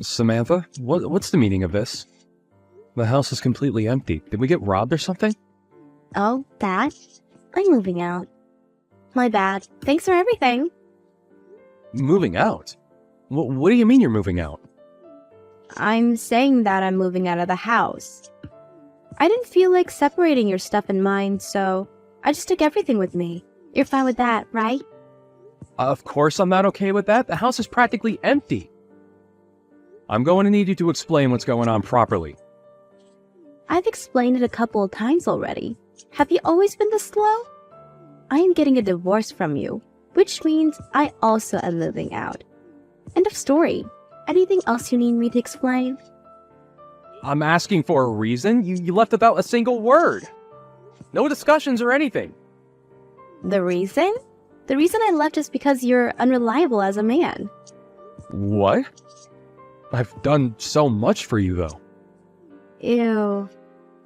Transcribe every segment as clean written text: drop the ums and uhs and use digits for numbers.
Samantha, what's the meaning of this? The house is completely empty. Did we get robbed or something? Oh, that? I'm moving out. My bad. Thanks for everything. Moving out? What do you mean you're moving out? I'm saying that I'm moving out of the house. I didn't feel like separating your stuff and mine, so I just took everything with me. You're fine with that, right? Of course I'm not okay with that. The house is practically empty. I'm going to need you to explain what's going on properly. I've explained it a couple of times already. Have you always been this slow? I am getting a divorce from you, which means I also am moving out. End of story. Anything else you need me to explain? I'm asking for a reason. You left without a single word. No discussions or anything. The reason? The reason I left is because you're unreliable as a man. What? I've done so much for you, though. Ew.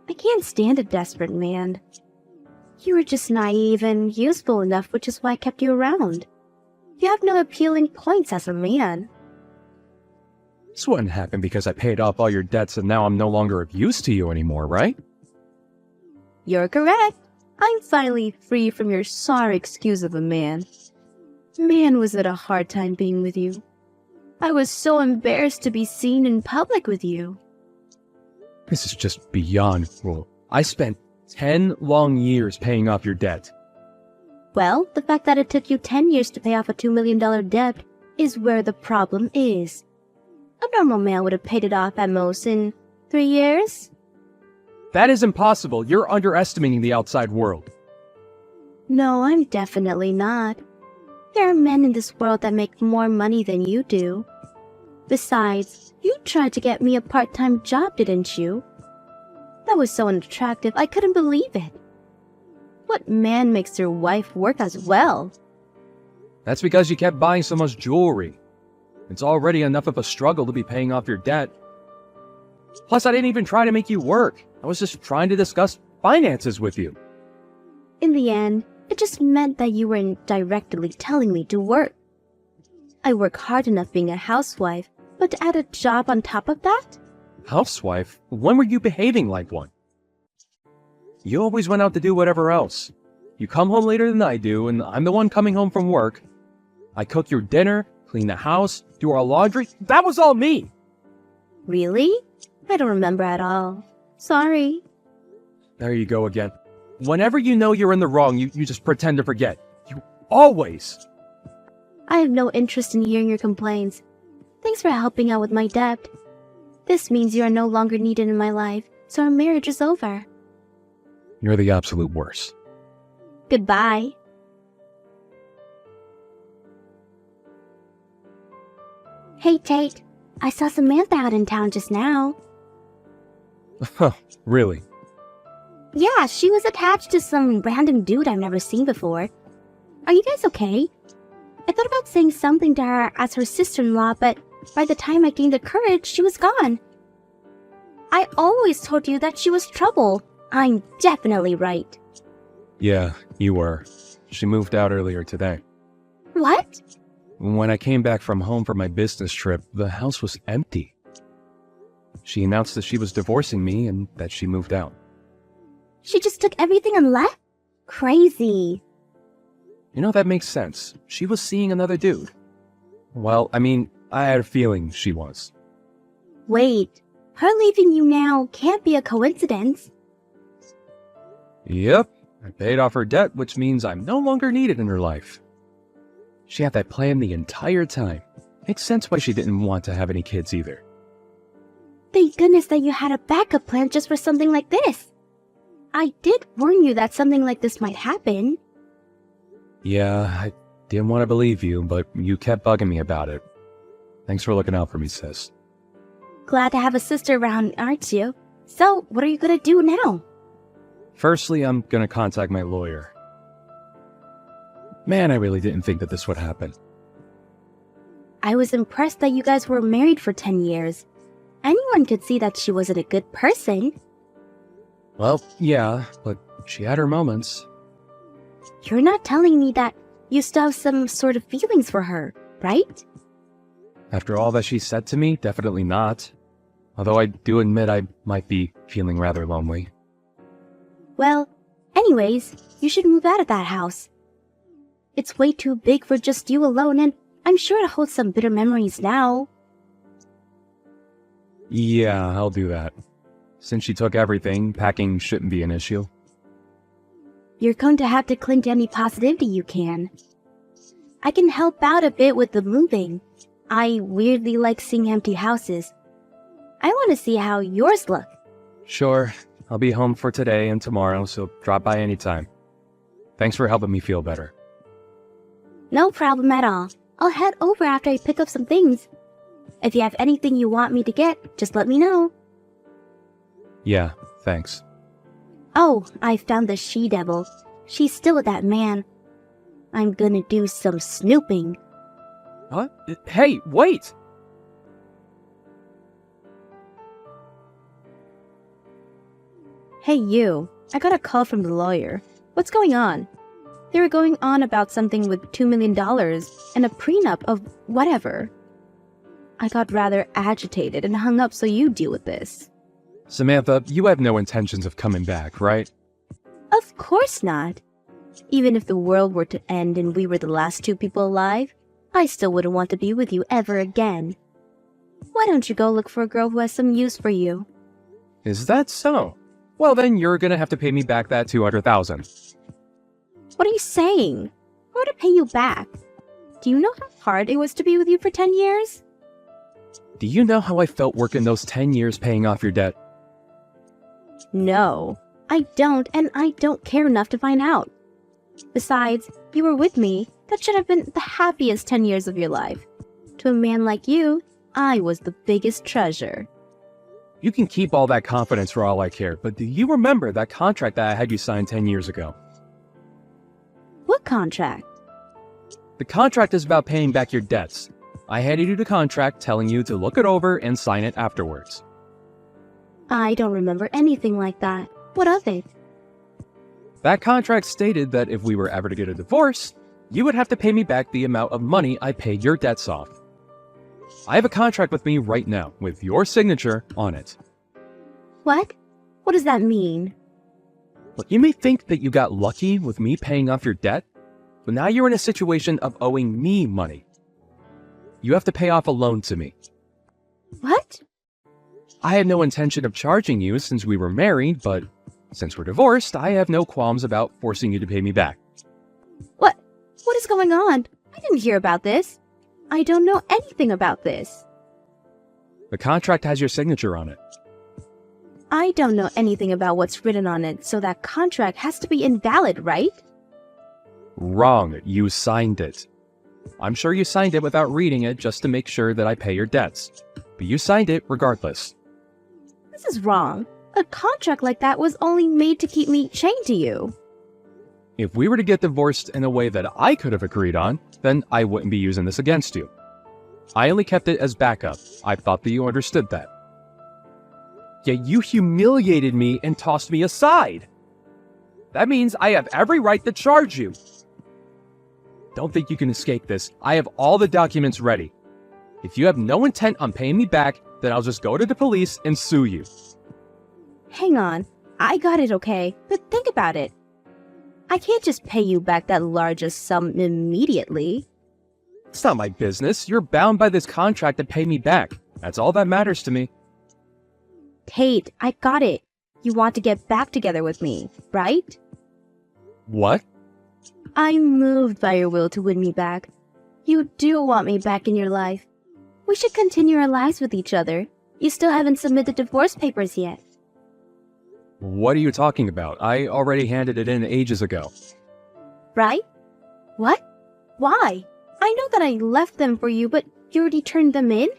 I can't stand a desperate man. You were just naive and useful enough, which is why I kept you around. You have no appealing points as a man. This wouldn't happen because I paid off all your debts and now I'm no longer of use to you anymore, right? You're correct. I'm finally free from your sorry excuse of a man. Man, was it a hard time being with you. I was so embarrassed to be seen in public with you. This is just beyond cruel. I spent 10 long years paying off your debt. Well, the fact that it took you 10 years to pay off a $2 million debt is where the problem is. A normal man would have paid it off at most in 3 years. That is impossible. You're underestimating the outside world. No, I'm definitely not. There are men in this world that make more money than you do. Besides, you tried to get me a part-time job, didn't you? That was so unattractive, I couldn't believe it. What man makes their wife work as well? That's because you kept buying so much jewelry. It's already enough of a struggle to be paying off your debt. Plus, I didn't even try to make you work. I was just trying to discuss finances with you. In the end, it just meant that you were indirectly telling me to work. I work hard enough being a housewife, but to add a job on top of that? Housewife? When were you behaving like one? You always went out to do whatever else. You come home later than I do, and I'm the one coming home from work. I cook your dinner, clean the house, do our laundry. That was all me! Really? I don't remember at all. Sorry. There you go again. Whenever you know you're in the wrong, you just pretend to forget. You always! I have no interest in hearing your complaints. Thanks for helping out with my debt. This means you are no longer needed in my life, so our marriage is over. You're the absolute worst. Goodbye. Hey, Tate. I saw Samantha out in town just now. Huh, really? Yeah, she was attached to some random dude I've never seen before. Are you guys okay? I thought about saying something to her as her sister-in-law, but by the time I gained the courage, she was gone. I always told you that she was trouble. I'm definitely right. Yeah, you were. She moved out earlier today. What? When I came back from home for my business trip, the house was empty. She announced that she was divorcing me and that she moved out. She just took everything and left? Crazy. You know, that makes sense. She was seeing another dude. Well, I mean, I had a feeling she was. Wait, her leaving you now can't be a coincidence. Yep, I paid off her debt, which means I'm no longer needed in her life. She had that plan the entire time. Makes sense why she didn't want to have any kids either. Thank goodness that you had a backup plan just for something like this. I did warn you that something like this might happen. Yeah, I didn't want to believe you, but you kept bugging me about it. Thanks for looking out for me, sis. Glad to have a sister around, aren't you? So, what are you gonna do now? Firstly, I'm gonna contact my lawyer. Man, I really didn't think that this would happen. I was impressed that you guys were married for 10 years. Anyone could see that she wasn't a good person. Well, yeah, but she had her moments. You're not telling me that you still have some sort of feelings for her, right? After all that she said to me, definitely not. Although I do admit I might be feeling rather lonely. Well, anyways, you should move out of that house. It's way too big for just you alone, and I'm sure it holds some bitter memories now. Yeah, I'll do that. Since she took everything, packing shouldn't be an issue. You're going to have to cling to any positivity you can. I can help out a bit with the moving. I weirdly like seeing empty houses. I want to see how yours look. Sure, I'll be home for today and tomorrow, so drop by anytime. Thanks for helping me feel better. No problem at all. I'll head over after I pick up some things. If you have anything you want me to get, just let me know. Yeah, thanks. Oh, I found the she-devil. She's still with that man. I'm gonna do some snooping. What? Hey, wait! Hey you, I got a call from the lawyer. What's going on? They were going on about something with $2 million and a prenup of whatever. I got rather agitated and hung up, so you deal with this. Samantha, you have no intentions of coming back, right? Of course not. Even if the world were to end and we were the last two people alive, I still wouldn't want to be with you ever again. Why don't you go look for a girl who has some use for you? Is that so? Well, then you're gonna have to pay me back that $200,000. What are you saying? Who to pay you back? Do you know how hard it was to be with you for 10 years? Do you know how I felt working those 10 years paying off your debt? No, I don't, and I don't care enough to find out. Besides, you were with me. That should have been the happiest 10 years of your life. To a man like you, I was the biggest treasure. You can keep all that confidence for all I care, but do you remember that contract that I had you sign 10 years ago? What contract? The contract is about paying back your debts. I handed you the contract telling you to look it over and sign it afterwards. I don't remember anything like that. What of it? That contract stated that if we were ever to get a divorce, you would have to pay me back the amount of money I paid your debts off. I have a contract with me right now, with your signature on it. What? What does that mean? Look, you may think that you got lucky with me paying off your debt, but now you're in a situation of owing me money. You have to pay off a loan to me. What? I had no intention of charging you since we were married, but since we're divorced, I have no qualms about forcing you to pay me back. What? What is going on? I didn't hear about this. I don't know anything about this. The contract has your signature on it. I don't know anything about what's written on it, so that contract has to be invalid, right? Wrong. You signed it. I'm sure you signed it without reading it just to make sure that I pay your debts. But you signed it regardless. This is wrong. A contract like that was only made to keep me chained to you. If we were to get divorced in a way that I could have agreed on, then I wouldn't be using this against you. I only kept it as backup. I thought that you understood that. Yet you humiliated me and tossed me aside. That means I have every right to charge you. Don't think you can escape this. I have all the documents ready. If you have no intent on paying me back, then I'll just go to the police and sue you. Hang on. I got it, okay? But think about it. I can't just pay you back that largest sum immediately. It's not my business. You're bound by this contract to pay me back. That's all that matters to me. Kate, I got it. You want to get back together with me, right? What? I'm moved by your will to win me back. You do want me back in your life. We should continue our lives with each other. You still haven't submitted divorce papers yet. What are you talking about? I already handed it in ages ago. Right? What? Why? I know that I left them for you, but you already turned them in?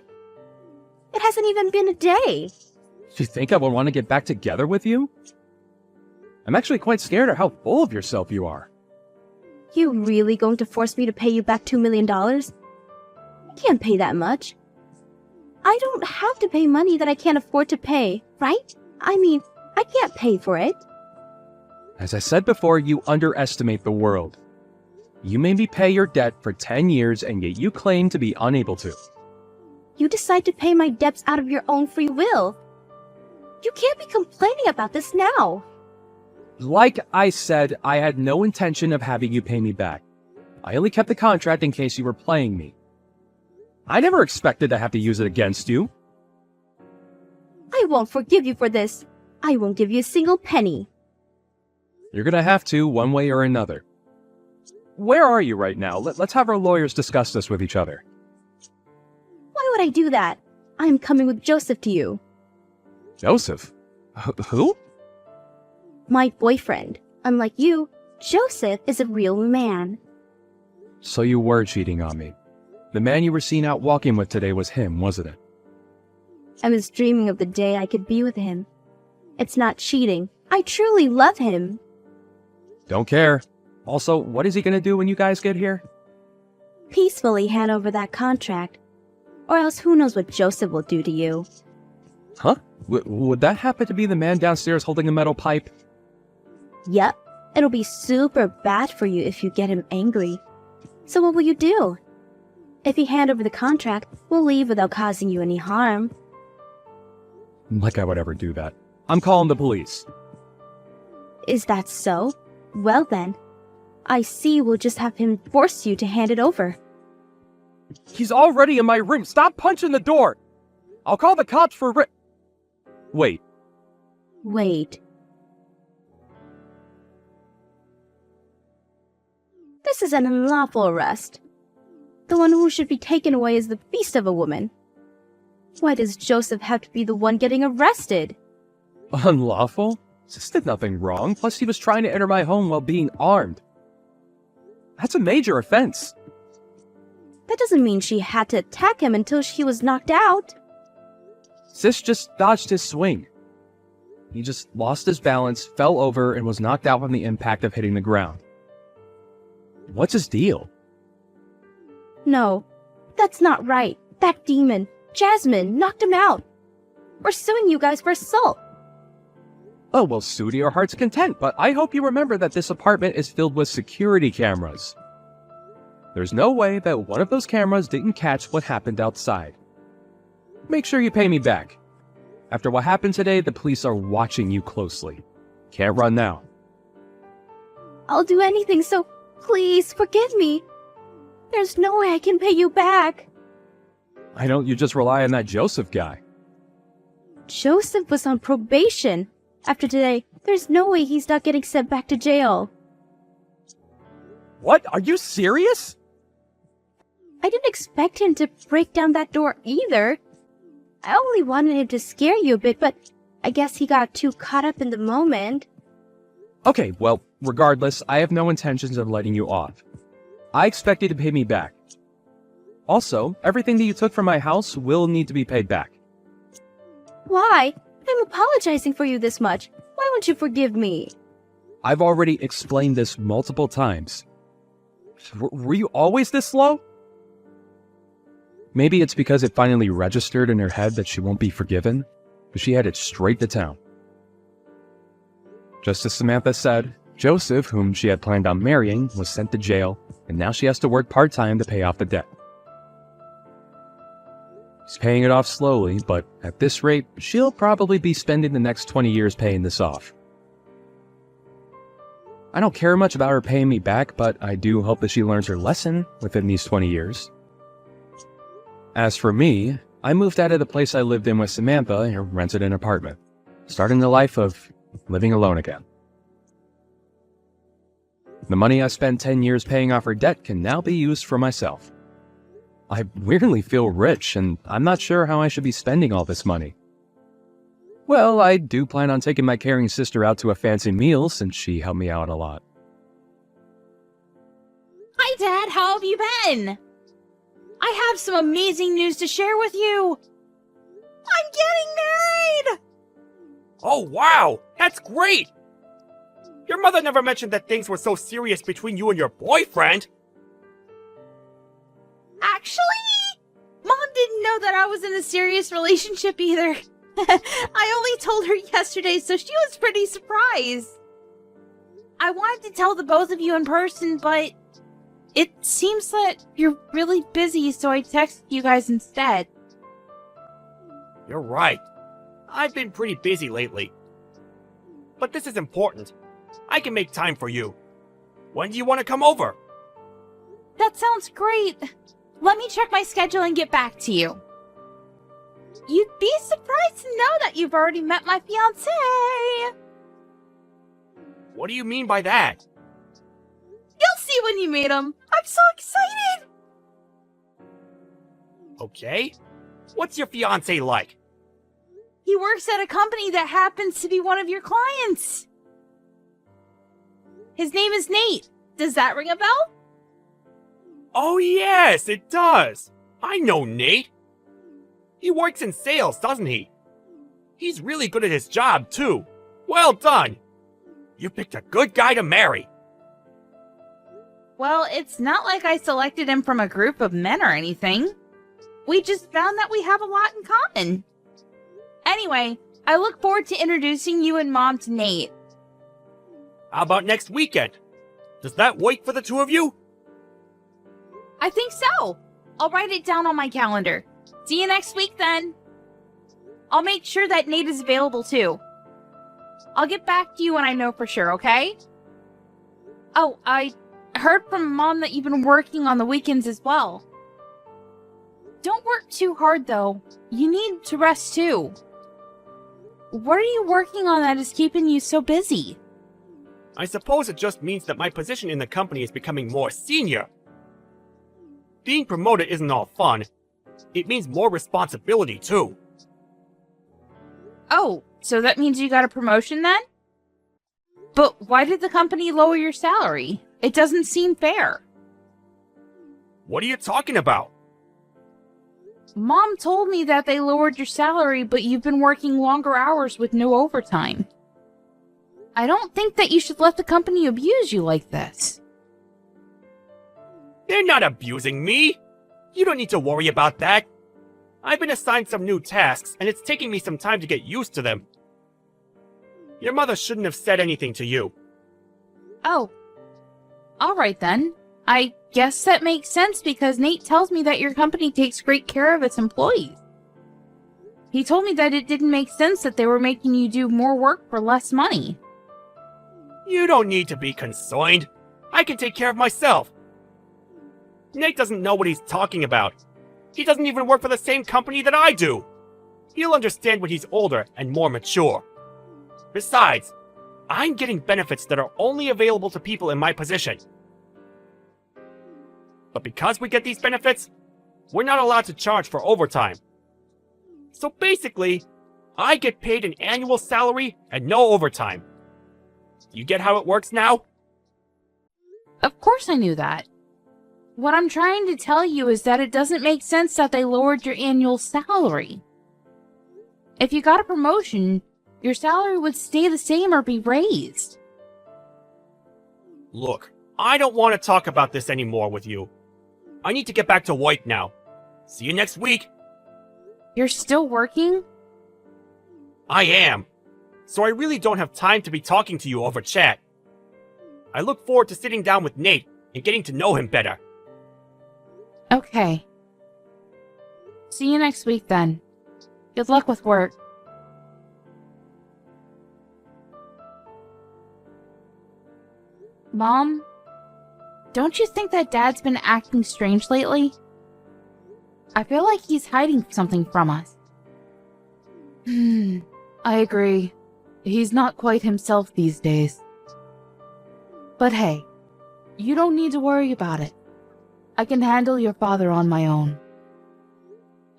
It hasn't even been a day. Do you think I would want to get back together with you? I'm actually quite scared of how full of yourself you are. You really going to force me to pay you back $2 million? I can't pay that much. I don't have to pay money that I can't afford to pay, right? I mean, I can't pay for it. As I said before, you underestimate the world. You made me pay your debt for 10 years, and yet you claim to be unable to. you decide to pay my debts out of your own free will. You can't be complaining about this now. Like I said, I had no intention of having you pay me back. I only kept the contract in case you were playing me. I never expected to have to use it against you. I won't forgive you for this. I won't give you a single penny. You're gonna have to, one way or another. Where are you right now? Let's have our lawyers discuss this with each other. Why would I do that? I am coming with Joseph to you. Joseph? Who? My boyfriend. Unlike you, Joseph is a real man. So you were cheating on me. The man you were seen out walking with today was him, wasn't it? I was dreaming of the day I could be with him. It's not cheating. I truly love him. Don't care. Also, what is he gonna do when you guys get here? Peacefully hand over that contract. Or else who knows what Joseph will do to you. Huh? Would that happen to be the man downstairs holding a metal pipe? Yep. It'll be super bad for you if you get him angry. So what will you do? If you hand over the contract, we'll leave without causing you any harm. Like I would ever do that. I'm calling the police. Is that so? Well then, I see we'll just have him force you to hand it over. He's already in my room. Stop punching the door. I'll call the cops for Wait. Wait. This is an unlawful arrest. The one who should be taken away is the beast of a woman. Why does Joseph have to be the one getting arrested? Unlawful? Sis did nothing wrong. Plus, he was trying to enter my home while being armed. That's a major offense. That doesn't mean she had to attack him until he was knocked out. Sis just dodged his swing. He just lost his balance, fell over, and was knocked out from the impact of hitting the ground. What's his deal? No, that's not right. That demon, Jasmine, knocked him out. We're suing you guys for assault. Oh, well, sue to your heart's content, but I hope you remember that this apartment is filled with security cameras. There's no way that one of those cameras didn't catch what happened outside. Make sure you pay me back. After what happened today, the police are watching you closely. Can't run now. I'll do anything, so please forgive me. There's no way I can pay you back. Why don't you just rely on that Joseph guy? Joseph was on probation. After today, there's no way he's not getting sent back to jail. What? Are you serious? I didn't expect him to break down that door either. I only wanted him to scare you a bit, but I guess he got too caught up in the moment. Okay, well, regardless, I have no intentions of letting you off. I expect you to pay me back. Also, everything that you took from my house will need to be paid back. Why? I'm apologizing for you this much. Why won't you forgive me? I've already explained this multiple times. Were you always this slow? Maybe it's because it finally registered in her head that she won't be forgiven, but she headed straight to town. Just as Samantha said, Joseph, whom she had planned on marrying, was sent to jail, and now she has to work part-time to pay off the debt. She's paying it off slowly, but at this rate, she'll probably be spending the next 20 years paying this off. I don't care much about her paying me back, but I do hope that she learns her lesson within these 20 years. As for me, I moved out of the place I lived in with Samantha and rented an apartment, starting the life of living alone again. The money I spent 10 years paying off her debt can now be used for myself. I weirdly feel rich, and I'm not sure how I should be spending all this money. Well, I do plan on taking my caring sister out to a fancy meal since she helped me out a lot. Hi, Dad. How have you been? I have some amazing news to share with you. I'm getting married! Oh, wow! That's great! Your mother never mentioned that things were so serious between you and your boyfriend. Actually, Mom didn't know that I was in a serious relationship either. I only told her yesterday, so she was pretty surprised. I wanted to tell the both of you in person, but it seems that you're really busy, so I texted you guys instead. You're right. I've been pretty busy lately. But this is important. I can make time for you. When do you want to come over? That sounds great. Let me check my schedule and get back to you. You'd be surprised to know that you've already met my fiancé. What do you mean by that? You'll see when you meet him. I'm so excited. Okay. What's your fiancé like? He works at a company that happens to be one of your clients. His name is Nate. Does that ring a bell? Oh yes, it does. I know Nate. He works in sales, doesn't he? He's really good at his job, too. Well done. You picked a good guy to marry. Well, it's not like I selected him from a group of men or anything. We just found that we have a lot in common. Anyway, I look forward to introducing you and Mom to Nate. How about next weekend? Does that work for the two of you? I think so. I'll write it down on my calendar. See you next week then. I'll make sure that Nate is available too. I'll get back to you when I know for sure, okay? Oh, I heard from Mom that you've been working on the weekends as well. Don't work too hard though. You need to rest too. What are you working on that is keeping you so busy? I suppose it just means that my position in the company is becoming more senior. Being promoted isn't all fun. It means more responsibility, too. Oh, so that means you got a promotion then? But why did the company lower your salary? It doesn't seem fair. What are you talking about? Mom told me that they lowered your salary, but you've been working longer hours with no overtime. I don't think that you should let the company abuse you like this. They're not abusing me. You don't need to worry about that. I've been assigned some new tasks, and it's taking me some time to get used to them. Your mother shouldn't have said anything to you. Oh. Alright then. I guess that makes sense because Nate tells me that your company takes great care of its employees. He told me that it didn't make sense that they were making you do more work for less money. You don't need to be concerned. I can take care of myself. Nate doesn't know what he's talking about. He doesn't even work for the same company that I do. He'll understand when he's older and more mature. Besides, I'm getting benefits that are only available to people in my position. But because we get these benefits, we're not allowed to charge for overtime. So basically, I get paid an annual salary and no overtime. You get how it works now? Of course I knew that. What I'm trying to tell you is that it doesn't make sense that they lowered your annual salary. If you got a promotion, your salary would stay the same or be raised. Look, I don't want to talk about this anymore with you. I need to get back to work now. See you next week. You're still working? I am. So I really don't have time to be talking to you over chat. I look forward to sitting down with Nate and getting to know him better. Okay. See you next week then. Good luck with work. Mom, don't you think that Dad's been acting strange lately? I feel like he's hiding something from us. I agree. He's not quite himself these days. But hey, you don't need to worry about it. I can handle your father on my own.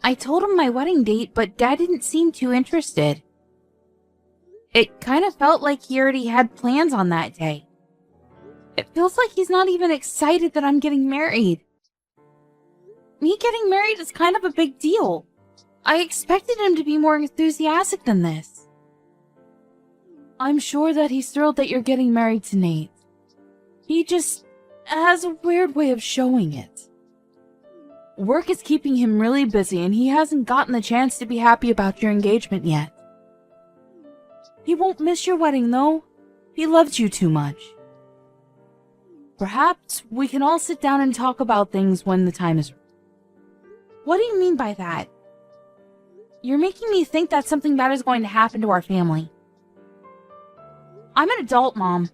I told him my wedding date, but Dad didn't seem too interested. It kind of felt like he already had plans on that day. It feels like he's not even excited that I'm getting married. Me getting married is kind of a big deal. I expected him to be more enthusiastic than this. I'm sure that he's thrilled that you're getting married to Nate. He just has a weird way of showing it. Work is keeping him really busy and he hasn't gotten the chance to be happy about your engagement yet. He won't miss your wedding though. He loves you too much. Perhaps we can all sit down and talk about things when the time is right. What do you mean by that? You're making me think that something bad is going to happen to our family. I'm an adult, Mom.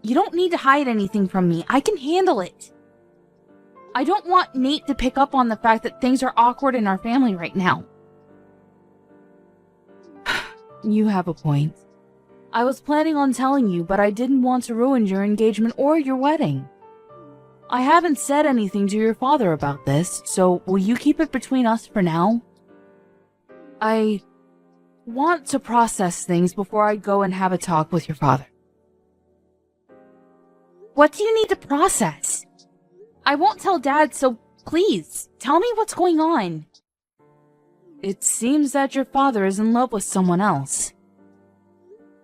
You don't need to hide anything from me. I can handle it. I don't want Nate to pick up on the fact that things are awkward in our family right now. You have a point. I was planning on telling you, but I didn't want to ruin your engagement or your wedding. I haven't said anything to your father about this, so will you keep it between us for now? I want to process things before I go and have a talk with your father. What do you need to process? I won't tell Dad, so please, tell me what's going on. It seems that your father is in love with someone else.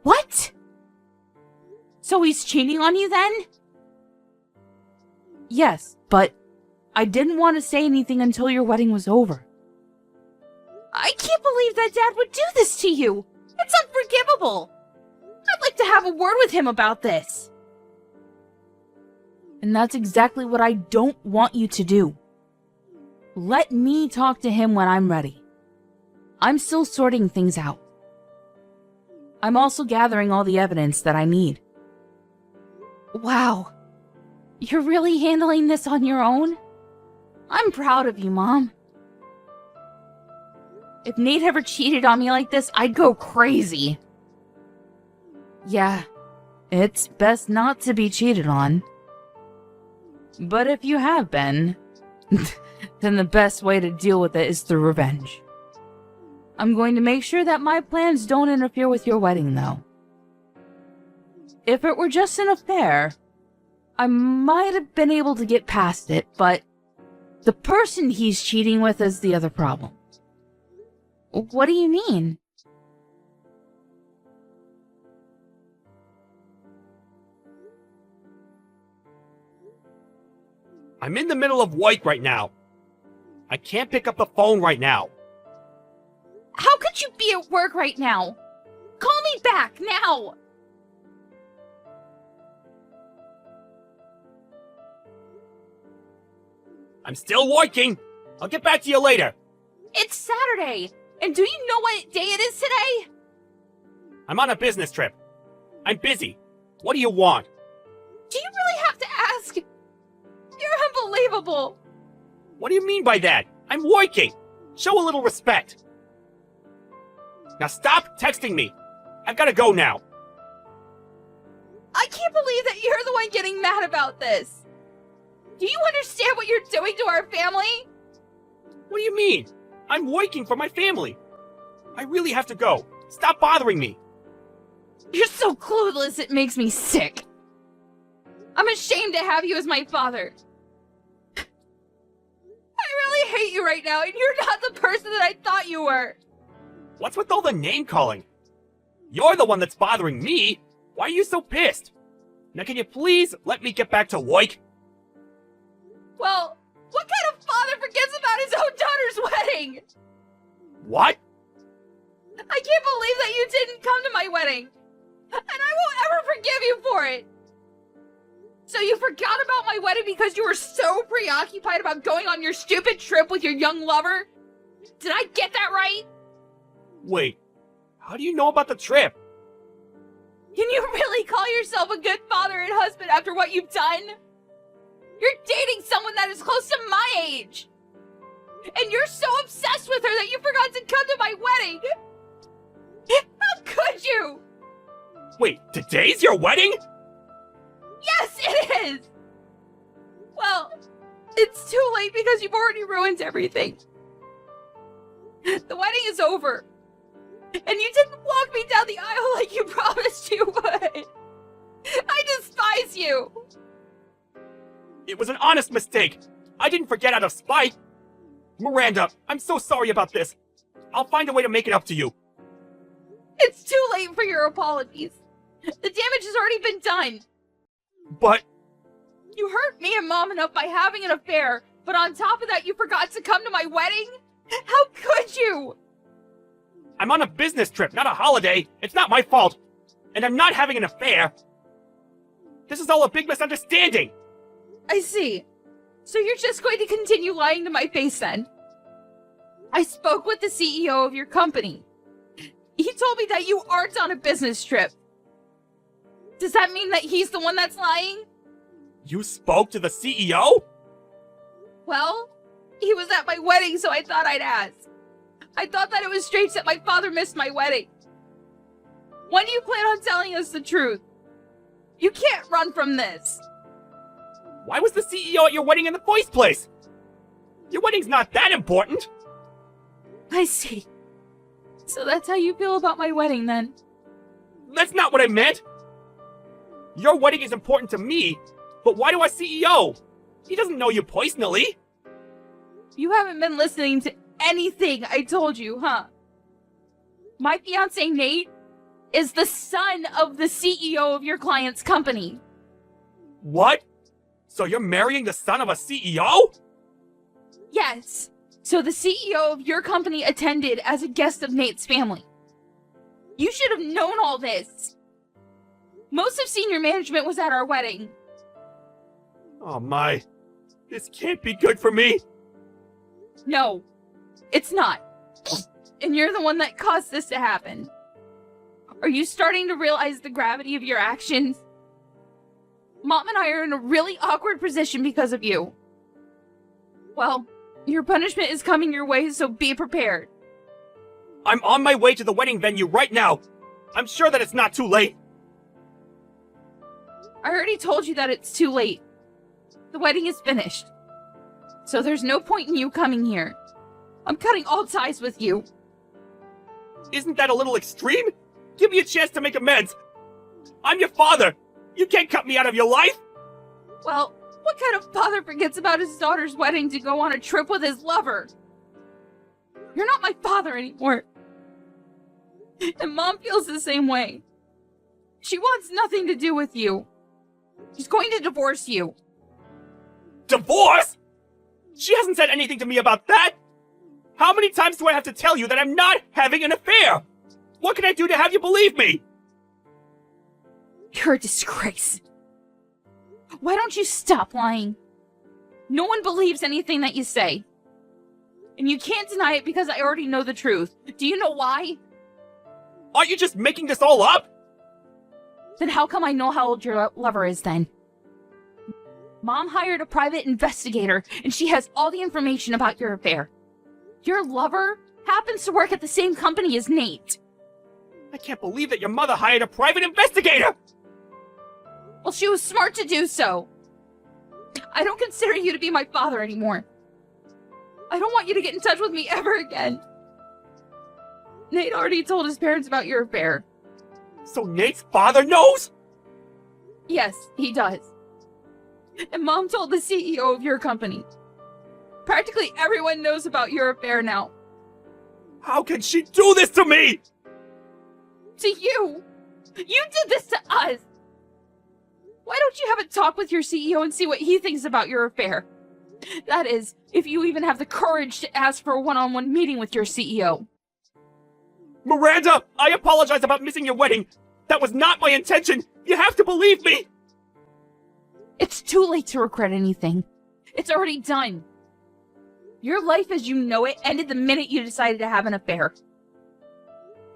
What? So he's cheating on you then? Yes, but I didn't want to say anything until your wedding was over. I can't believe that Dad would do this to you. It's unforgivable. I'd like to have a word with him about this. And that's exactly what I don't want you to do. Let me talk to him when I'm ready. I'm still sorting things out. I'm also gathering all the evidence that I need. Wow. You're really handling this on your own? I'm proud of you, Mom. If Nate ever cheated on me like this, I'd go crazy. Yeah, it's best not to be cheated on. But if you have been, then the best way to deal with it is through revenge. I'm going to make sure that my plans don't interfere with your wedding, though. If it were just an affair, I might have been able to get past it, but the person he's cheating with is the other problem. What do you mean? I'm in the middle of work right now. I can't pick up the phone right now. How could you be at work right now? Call me back, now! I'm still working. I'll get back to you later. It's Saturday, and do you know what day it is today? I'm on a business trip. I'm busy. What do you want? Do you really have to ask? You're unbelievable. What do you mean by that? I'm working. Show a little respect. Now stop texting me. I've got to go now. I can't believe that you're the one getting mad about this. Do you understand what you're doing to our family? What do you mean? I'm working for my family. I really have to go. Stop bothering me. You're so clueless it makes me sick. I'm ashamed to have you as my father. I really hate you right now, and you're not the person that I thought you were. What's with all the name calling? You're the one that's bothering me. Why are you so pissed? Now can you please let me get back to work? Well, what kind of father forgets about his own daughter's wedding? What? I can't believe that you didn't come to my wedding. And I won't ever forgive you for it. So you forgot about my wedding because you were so preoccupied about going on your stupid trip with your young lover? Did I get that right? Wait, how do you know about the trip? Can you really call yourself a good father and husband after what you've done? You're dating someone that is close to my age. And you're so obsessed with her that you forgot to come to my wedding. How could you? Wait, today's your wedding? Yes, it is! Well, it's too late because you've already ruined everything. The wedding is over. And you didn't walk me down the aisle like you promised you would. I despise you. It was an honest mistake. I didn't forget out of spite. Miranda, I'm so sorry about this. I'll find a way to make it up to you. It's too late for your apologies. The damage has already been done. But You hurt me and Mom enough by having an affair, but on top of that you forgot to come to my wedding? How could you? I'm on a business trip, not a holiday. It's not my fault. And I'm not having an affair. This is all a big misunderstanding. I see. So you're just going to continue lying to my face then? I spoke with the CEO of your company. He told me that you aren't on a business trip. Does that mean that he's the one that's lying? You spoke to the CEO? Well, he was at my wedding, so I thought I'd ask. I thought that it was strange that my father missed my wedding. When do you plan on telling us the truth? You can't run from this. Why was the CEO at your wedding in the first place? Your wedding's not that important. I see. So that's how you feel about my wedding, then? That's not what I meant. Your wedding is important to me, but why to our CEO? He doesn't know you personally. You haven't been listening to anything I told you, huh? My fiancé, Nate, is the son of the CEO of your client's company. What? So you're marrying the son of a CEO? Yes. So the CEO of your company attended as a guest of Nate's family. You should have known all this. Most of senior management was at our wedding. Oh my. This can't be good for me. No, it's not. And you're the one that caused this to happen. Are you starting to realize the gravity of your actions? Mom and I are in a really awkward position because of you. Well, your punishment is coming your way, so be prepared. I'm on my way to the wedding venue right now. I'm sure that it's not too late. I already told you that it's too late. The wedding is finished. So there's no point in you coming here. I'm cutting all ties with you. Isn't that a little extreme? Give me a chance to make amends. I'm your father. You can't cut me out of your life. Well, what kind of father forgets about his daughter's wedding to go on a trip with his lover? You're not my father anymore. And Mom feels the same way. She wants nothing to do with you. She's going to divorce you. Divorce? She hasn't said anything to me about that. How many times do I have to tell you that I'm not having an affair? What can I do to have you believe me? You're a disgrace. Why don't you stop lying? No one believes anything that you say. And you can't deny it because I already know the truth. Do you know why? Aren't you just making this all up? Then how come I know how old your lover is then? Mom hired a private investigator, and she has all the information about your affair. Your lover happens to work at the same company as Nate. I can't believe that your mother hired a private investigator! Well, she was smart to do so. I don't consider you to be my father anymore. I don't want you to get in touch with me ever again. Nate already told his parents about your affair. So Nate's father knows? Yes, he does. And Mom told the CEO of your company. Practically everyone knows about your affair now. How can she do this to me? To you! You did this to us! Why don't you have a talk with your CEO and see what he thinks about your affair? That is, if you even have the courage to ask for a one-on-one meeting with your CEO. Miranda, I apologize about missing your wedding. That was not my intention. You have to believe me. It's too late to regret anything. It's already done. Your life as you know it ended the minute you decided to have an affair.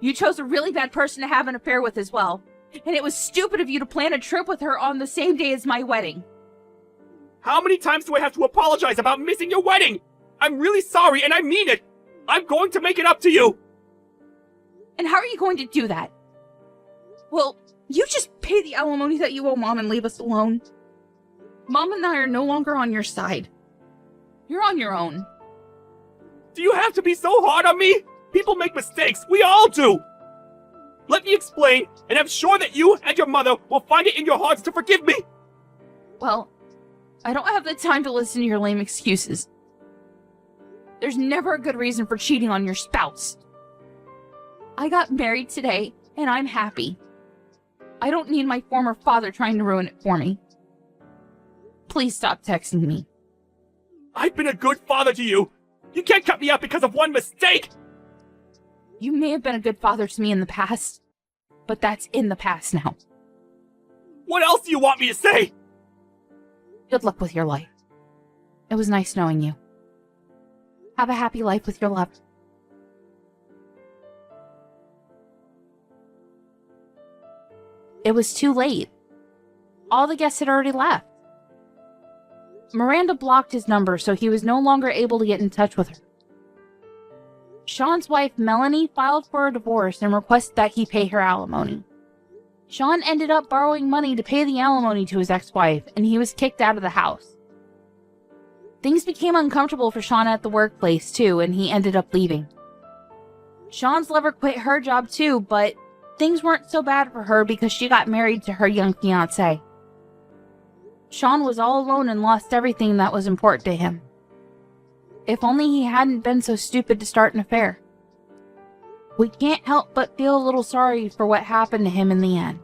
You chose a really bad person to have an affair with as well. And it was stupid of you to plan a trip with her on the same day as my wedding. How many times do I have to apologize about missing your wedding? I'm really sorry and I mean it. I'm going to make it up to you. And how are you going to do that? Well, you just pay the alimony that you owe Mom and leave us alone. Mom and I are no longer on your side. You're on your own. Do you have to be so hard on me? People make mistakes. We all do. Let me explain, and I'm sure that you and your mother will find it in your hearts to forgive me. Well, I don't have the time to listen to your lame excuses. There's never a good reason for cheating on your spouse. I got married today, and I'm happy. I don't need my former father trying to ruin it for me. Please stop texting me. I've been a good father to you. You can't cut me out because of one mistake. You may have been a good father to me in the past, but that's in the past now. What else do you want me to say? Good luck with your life. It was nice knowing you. Have a happy life with your love. it was too late. All the guests had already left. Miranda blocked his number, so he was no longer able to get in touch with her. Sean's wife, Melanie, filed for a divorce and requested that he pay her alimony. Sean ended up borrowing money to pay the alimony to his ex-wife, and he was kicked out of the house. Things became uncomfortable for Sean at the workplace, too, and he ended up leaving. Sean's lover quit her job, too, but things weren't so bad for her because she got married to her young fiancé. Sean was all alone and lost everything that was important to him. If only he hadn't been so stupid to start an affair. We can't help but feel a little sorry for what happened to him in the end.